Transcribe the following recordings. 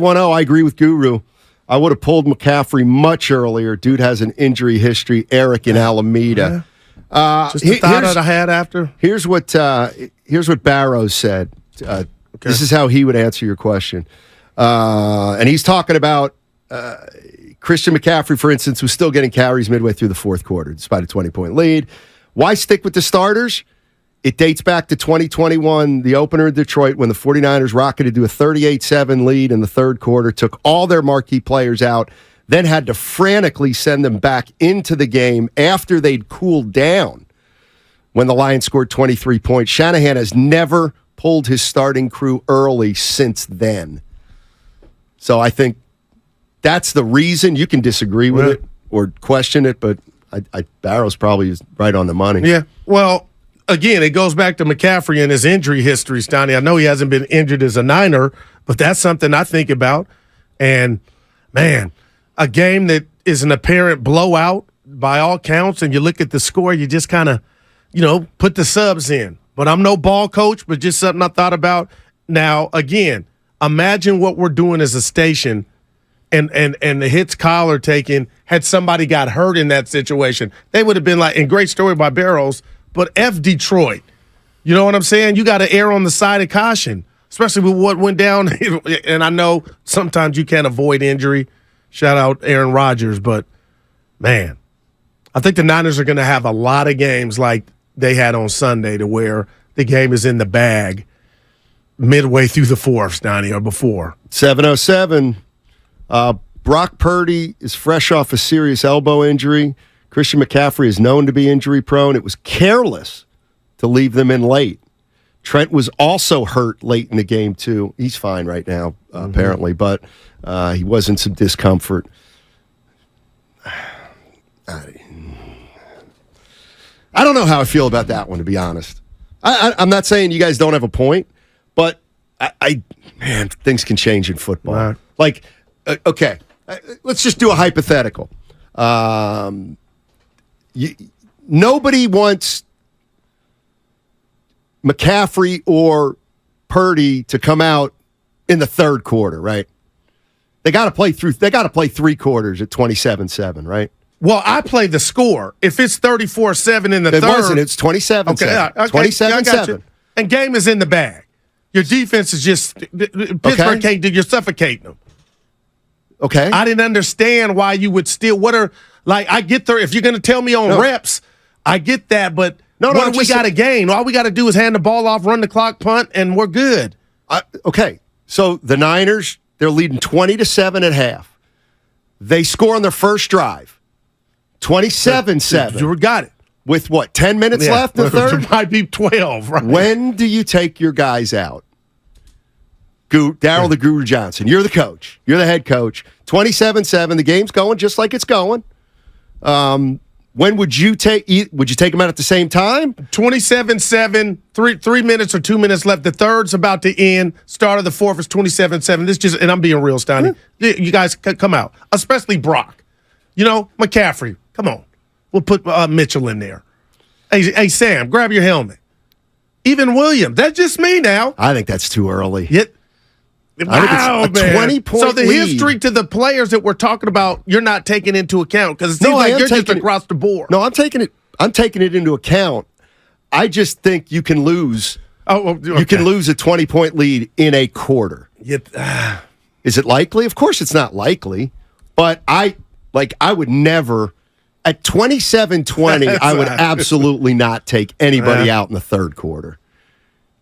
1-0, I agree with Guru. I would have pulled McCaffrey much earlier. Dude has an injury history. Eric in Alameda. Just a thought that I had after. Here's what Barrows said. This is how he would answer your question. And he's talking about Christian McCaffrey, for instance, was still getting carries midway through the fourth quarter, despite a 20-point lead. Why stick with the starters? It dates back to 2021, the opener in Detroit, when the 49ers rocketed to a 38-7 lead in the third quarter, took all their marquee players out, then had to frantically send them back into the game after they'd cooled down when the Lions scored 23 points. Shanahan has never pulled his starting crew early since then. So I think that's the reason. You can disagree with it or question it, but Barrows probably is right on the money. Yeah. Well, again, it goes back to McCaffrey and his injury history, Steiny. I know he hasn't been injured as a Niner, but that's something I think about. And, man, a game that is an apparent blowout by all counts, and you look at the score, you just kind of, put the subs in. But I'm no ball coach, but just something I thought about. Now, again, imagine what we're doing as a station and the hits Kyle are taking had somebody got hurt in that situation. They would have been like, and great story by Barrows, but F Detroit. You know what I'm saying? You got to err on the side of caution, especially with what went down. And I know sometimes you can't avoid injury. Shout out Aaron Rodgers. But, man, I think the Niners are going to have a lot of games like they had on Sunday to where the game is in the bag midway through the fourth, Steiny, or before. 7:07. Brock Purdy is fresh off a serious elbow injury. Christian McCaffrey is known to be injury-prone. It was careless to leave them in late. Trent was also hurt late in the game, too. He's fine right now, apparently, but he was in some discomfort. I don't know how I feel about that one, to be honest. I'm not saying you guys don't have a point, but man, things can change in football. Right. Like, okay, let's just do a hypothetical. Nobody wants McCaffrey or Purdy to come out in the third quarter, right? They got to play through. They got to play three quarters at 27-7, right? Well, I play the score. If it's 34-7 in the third, it wasn't. It's 27-7. Okay, 27-7. And game is in the bag. Your defense is just Pittsburgh can't do. You're suffocating them. Okay. I didn't understand why you would still. I get there. If you're going to tell me on reps, I get that. But we got a game. All we got to do is hand the ball off, run the clock, punt, and we're good. Okay. So the Niners, they're leading 20-7 at half. They score on their first drive, 27-7. You got it. With what, 10 minutes left in the third? It might be 12, right? When do you take your guys out? Darryl the Guru Johnson, you're the coach. You're the head coach. 27-7, the game's going just like it's going. When would you take them out at the same time? 27-7, 3 minutes or 2 minutes left. The third's about to end. Start of the fourth is 27-7. And I'm being real, Steiny. You guys come out, especially Brock. McCaffrey, come on. We'll put Mitchell in there. Hey, Sam, grab your helmet. Even Williams. That's just me now. I think that's too early. Wow, I think it's a 20-point So the lead. history to the players that we're talking about, you're not taking into account because it seems like you're just across the board. No, I'm taking it into account. I just think you can lose. You can lose a 20-point lead in a quarter. Is it likely? Of course, it's not likely. But I would never. At 27-20, I would absolutely not take anybody out in the third quarter.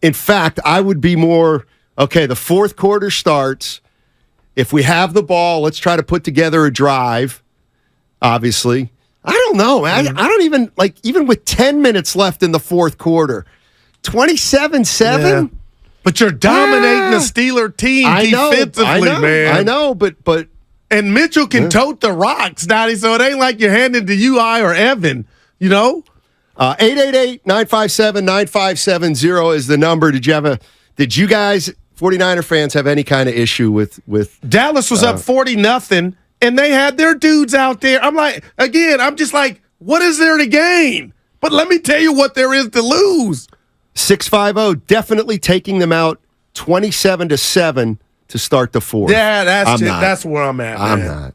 In fact, I would be more, okay, the fourth quarter starts. If we have the ball, let's try to put together a drive, obviously. I don't know. I don't even with 10 minutes left in the fourth quarter, 27-7? Yeah. But you're dominating the Steeler team defensively, man. I know, but and Mitchell can tote the rocks, Donnie, so it ain't like you're handing to UI or Evan, 888-957-9570 is the number. Did you guys, 49er fans, have any kind of issue with Dallas was up 40-0, and they had their dudes out there. I'm just like, what is there to gain? But let me tell you what there is to lose. 650, definitely taking them out 27-7 to start the fourth. Yeah, that's where I'm at, man. I'm not.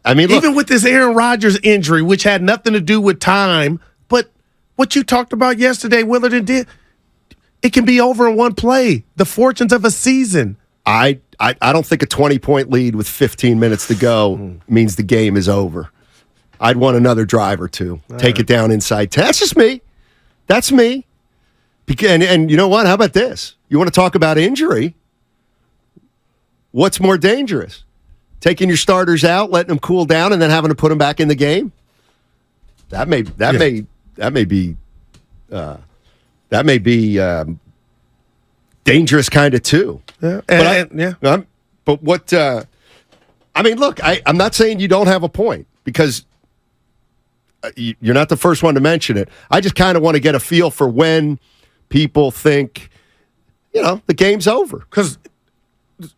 I mean, look, even with this Aaron Rodgers injury, which had nothing to do with time, but what you talked about yesterday, Willard did, it can be over in one play. The fortunes of a season. I don't think a 20-point lead with 15 minutes to go means the game is over. I'd want another drive or two. Take it down inside 10. That's just me. That's me. And you know what? How about this? You want to talk about injury? What's more dangerous? Taking your starters out, letting them cool down, and then having to put them back in the game? That may be dangerous kind of too. Yeah. But what? I mean, look, I'm not saying you don't have a point because you're not the first one to mention it. I just kind of want to get a feel for when people think, the game's over. Because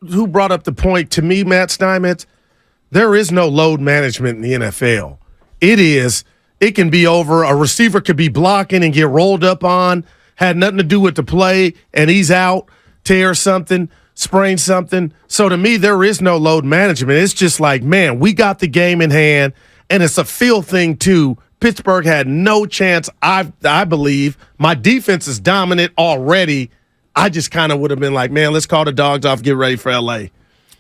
who brought up the point to me, Matt Steinmetz? There is no load management in the NFL. It can be over. A receiver could be blocking and get rolled up on, had nothing to do with the play, and he's out, tear something, sprain something. So to me, there is no load management. It's just like, man, we got the game in hand, and it's a feel thing too. Pittsburgh had no chance, I believe. My defense is dominant already. I just kind of would have been like, man, let's call the dogs off, get ready for L.A.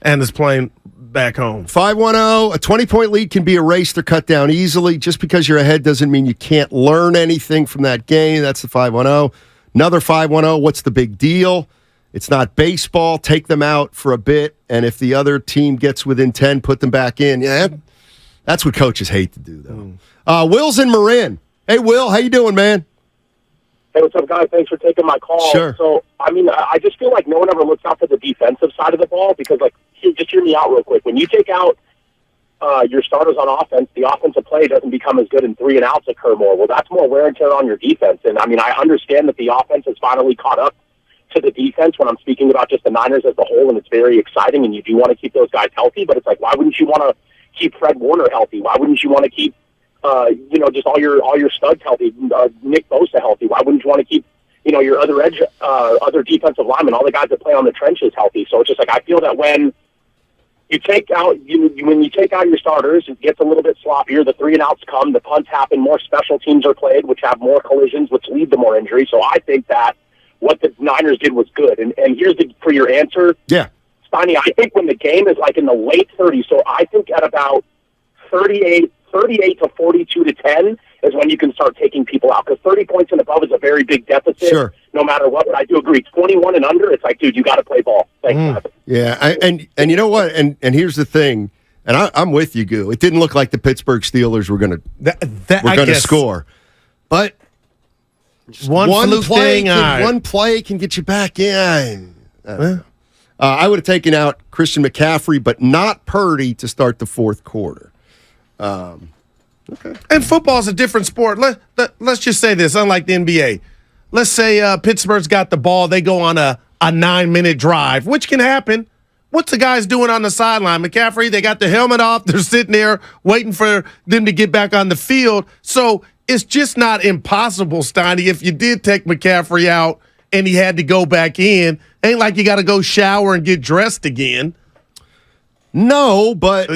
and it's playing back home. 5-1-0, a 20-point lead can be erased or cut down easily. Just because you're ahead doesn't mean you can't learn anything from that game. That's the 5-1-0. Another 5-1-0, what's the big deal? It's not baseball. Take them out for a bit, and if the other team gets within 10, put them back in. Yeah, that's what coaches hate to do, though. Will's in Marin. Hey, Will, how you doing, man? Hey, what's up, guys? Thanks for taking my call. Sure. So, I just feel like no one ever looks out for the defensive side of the ball because, just hear me out real quick. When you take out your starters on offense, the offensive play doesn't become as good and 3 and outs occur more. Well, that's more wear and tear on your defense. And, I understand that the offense has finally caught up to the defense when I'm speaking about just the Niners as a whole, and it's very exciting, and you do want to keep those guys healthy. But it's like, why wouldn't you want to keep Fred Warner healthy? Why wouldn't you want to keep just all your studs healthy, Nick Bosa healthy? Why wouldn't you want to keep, your other other defensive linemen, all the guys that play on the trenches healthy? So it's just like, I feel that when you take out, when you take out your starters, it gets a little bit sloppier. The 3 and outs come, the punts happen, more special teams are played, which have more collisions, which lead to more injury. So I think that what the Niners did was good. And here's for your answer. Yeah. Steiny, I think when the game is in the late 30s, so I think at about 38 to 42 to 10 is when you can start taking people out, because 30 points and above is a very big deficit. Sure. No matter what, but I do agree. 21 and under, it's like, dude, you got to play ball. Thanks, guys. Yeah, and you know what? And here's the thing, and I'm with you, Goo. It didn't look like the Pittsburgh Steelers were going to score, but one play can get you back in. I would have taken out Christian McCaffrey, but not Purdy to start the fourth quarter. Okay. And football's a different sport. Let's just say this, unlike the NBA. Let's say Pittsburgh's got the ball. They go on a 9-minute drive, which can happen. What's the guys doing on the sideline? McCaffrey, they got the helmet off. They're sitting there waiting for them to get back on the field. So it's just not impossible, Steiny. If you did take McCaffrey out and he had to go back in, ain't like you got to go shower and get dressed again. No, but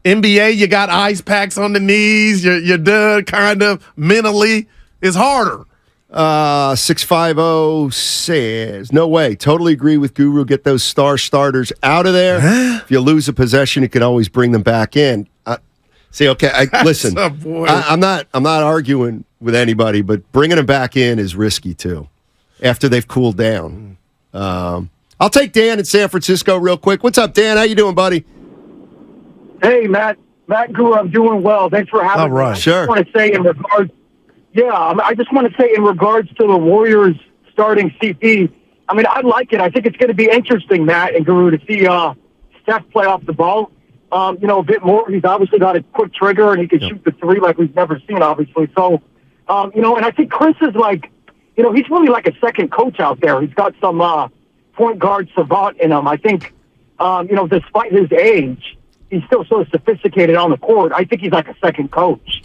NBA, you got ice packs on the knees. You're done kind of mentally. It's harder. 650 says, no way. Totally agree with Guru. Get those starters out of there. If you lose a possession, you can always bring them back in. Listen, I'm not arguing with anybody, but bringing them back in is risky too after they've cooled down. I'll take Dan in San Francisco real quick. What's up, Dan? How you doing, buddy? Hey, Matt Guru, I'm doing well. Thanks for having me. All right, sure. I just want to say in regards to the Warriors starting CP, I like it. I think it's going to be interesting, Matt and Guru, to see Steph play off the ball a bit more. He's obviously got a quick trigger, and he can shoot the three like we've never seen, obviously. So, and I think Chris is he's really like a second coach out there. He's got some point guard savant in him. I think, despite his age, he's still so sophisticated on the court. I think he's like a second coach.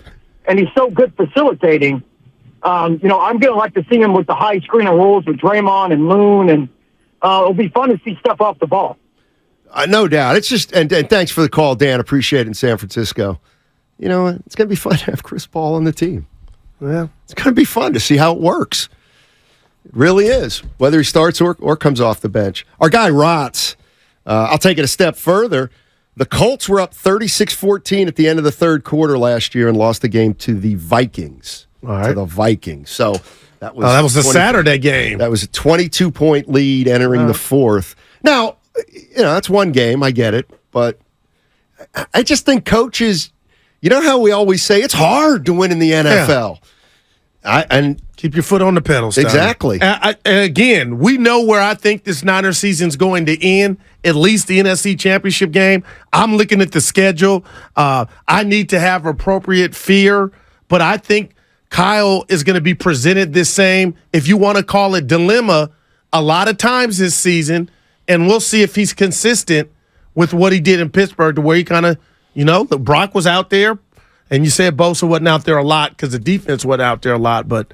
And he's so good facilitating. I'm going to like to see him with the high screen and rolls with Draymond and Loon and it'll be fun to see stuff off the ball. No doubt. It's just, and thanks for the call, Dan. Appreciate it in San Francisco. You know, it's going to be fun to have Chris Paul on the team. Yeah. It's going to be fun to see how it works. It really is, whether he starts or comes off the bench. Our guy Rotz, I'll take it a step further. The Colts were up 36-14 at the end of the third quarter last year and lost the game to the Vikings. All right. To the Vikings. So that was the Saturday game. That was a 22-point lead entering the fourth. Now, you know, that's one game. I get it. But I just think coaches, you know how we always say it's hard to win in the NFL. Yeah. And keep your foot on the pedal, Steiny. Exactly. Again, we know where I think this Niner season's going to end, at least the NFC Championship game. I'm looking at the schedule. I need to have appropriate fear, but I think Kyle is going to be presented this same, if you want to call it dilemma, a lot of times this season, and we'll see if he's consistent with what he did in Pittsburgh, to where he kind of, you know, Brock was out there, and you said Bosa wasn't out there a lot because the defense wasn't out there a lot, but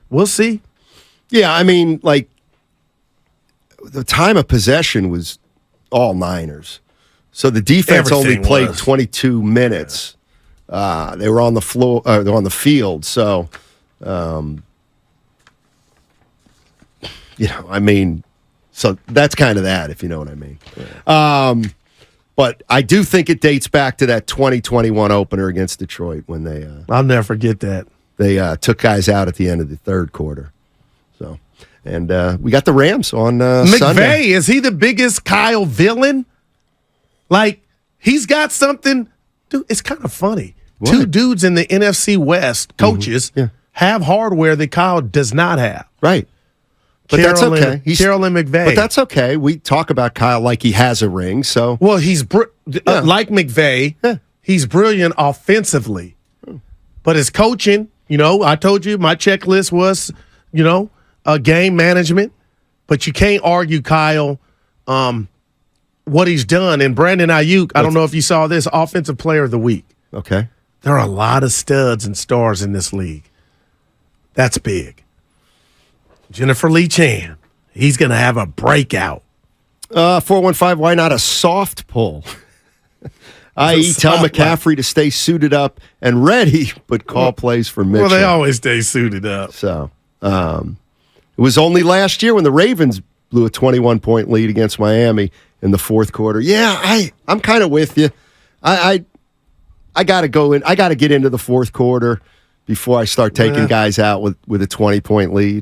we'll see. Yeah, I mean, like, the time of possession was all Niners. So the defense only played 22 minutes. Yeah. They were on the floor, they were on the field. So, you know, I mean, so that's kind of that, if you know what I mean. Yeah. But I do think it dates back to that 2021 opener against Detroit when they I'll never forget that. They took guys out at the end of the third quarter. So, and we got the Rams on McVay, Sunday. is he the biggest Kyle villain? Like, he's got something. Dude, it's kind of funny. What? Two dudes in the NFC West, coaches, have hardware that Kyle does not have. Right. But that's okay. Carroll and McVay. But that's okay. We talk about Kyle like he has a ring. So, well, he's like McVay. He's brilliant offensively, but his coaching. You know, I told you my checklist was, you know, game management. But you can't argue Kyle, what he's done. And Brandon Ayuk, I don't know if you saw this, Offensive Player of the Week. Okay. There are a lot of studs and stars in this league. That's big. Jennifer Lee Chan, he's going to have a breakout. 415, why not a soft pull? I.e., tell McCaffrey to stay suited up and ready, but call plays for Mitchell. Well, they always stay suited up. So, it was only last year when the Ravens blew a 21-point lead against Miami in the fourth quarter. Yeah, I'm kind of with you. I got to go in. I got to get into the fourth quarter before I start taking guys out with a 20-point lead.